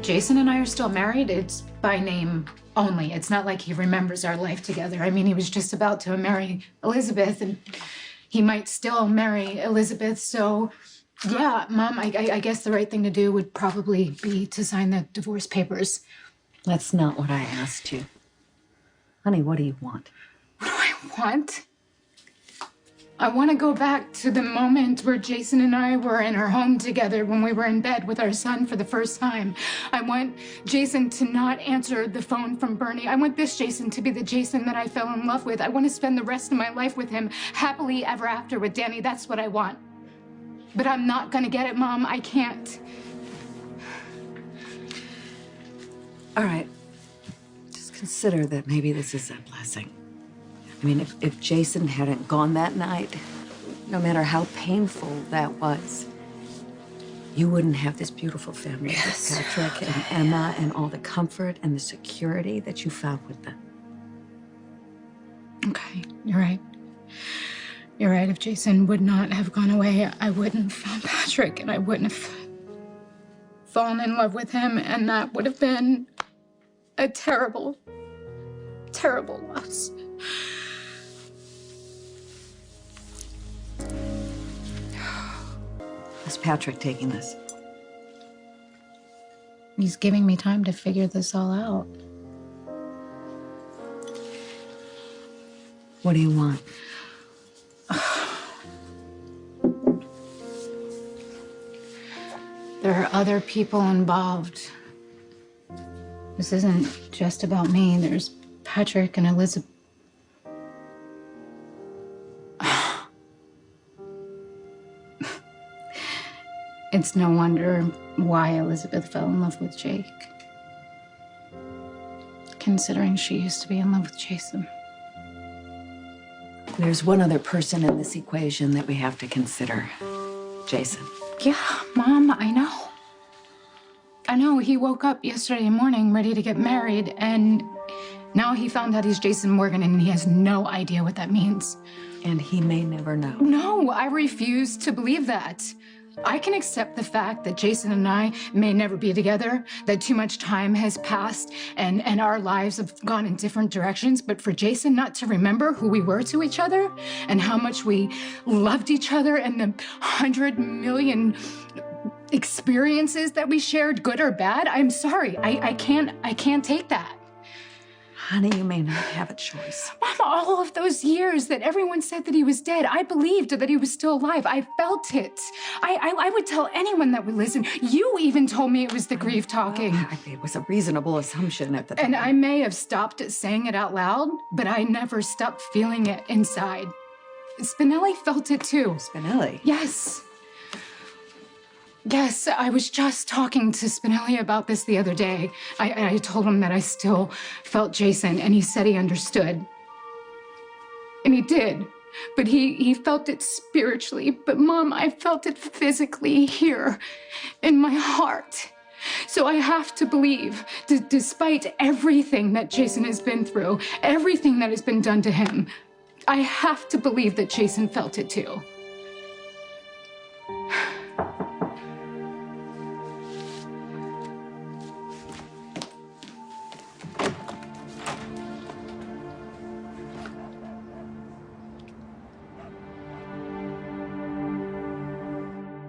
Jason and I are still married. It's by name only. It's not like he remembers our life together. I mean, he was just about to marry Elizabeth, and he might still marry Elizabeth. So, yeah, Mom, I guess the right thing to do would probably be to sign the divorce papers. That's not what I asked you. Honey, what do you want? What do I want? I want to go back to the moment where Jason and I were in our home together when we were in bed with our son for the first time. I want Jason to not answer the phone from Bernie. I want this Jason to be the Jason that I fell in love with. I want to spend the rest of my life with him, happily ever after with Danny. That's what I want. But I'm not going to get it, Mom. I can't. All right. Just consider that maybe this is a blessing. I mean, if Jason hadn't gone that night, no matter how painful that was, you wouldn't have this beautiful family with Patrick and Emma and all the comfort and the security that you found with them. Okay, you're right. You're right. If Jason would not have gone away, I wouldn't have found Patrick, and I wouldn't have fallen in love with him, and that would have been a terrible, terrible loss. How's Patrick taking this? He's giving me time to figure this all out. What do you want? There are other people involved. This isn't just about me. There's Patrick and Elizabeth. It's no wonder why Elizabeth fell in love with Jake. Considering she used to be in love with Jason. There's one other person in this equation that we have to consider. Jason. Yeah, Mom, I know. I know, he woke up yesterday morning ready to get married, and now he found out he's Jason Morgan, and he has no idea what that means. And he may never know. No, I refuse to believe that. I can accept the fact that Jason and I may never be together, that too much time has passed and our lives have gone in different directions, but for Jason not to remember who we were to each other and how much we loved each other and the 100 million experiences that we shared, good or bad, I'm sorry. I can't take that. Honey, you may not have a choice. Mom, all of those years that everyone said that he was dead, I believed that he was still alive. I felt it. I would tell anyone that would listen. You even told me it was the grief talking. Well, it was a reasonable assumption at the time. And I may have stopped saying it out loud, but I never stopped feeling it inside. Spinelli felt it too. Spinelli? Yes. Yes, I was just talking to Spinelli about this the other day. I told him that I still felt Jason, and he said he understood. And he did. But he felt it spiritually. But Mom, I felt it physically here in my heart. So I have to believe, despite everything that Jason has been through, everything that has been done to him, I have to believe that Jason felt it too.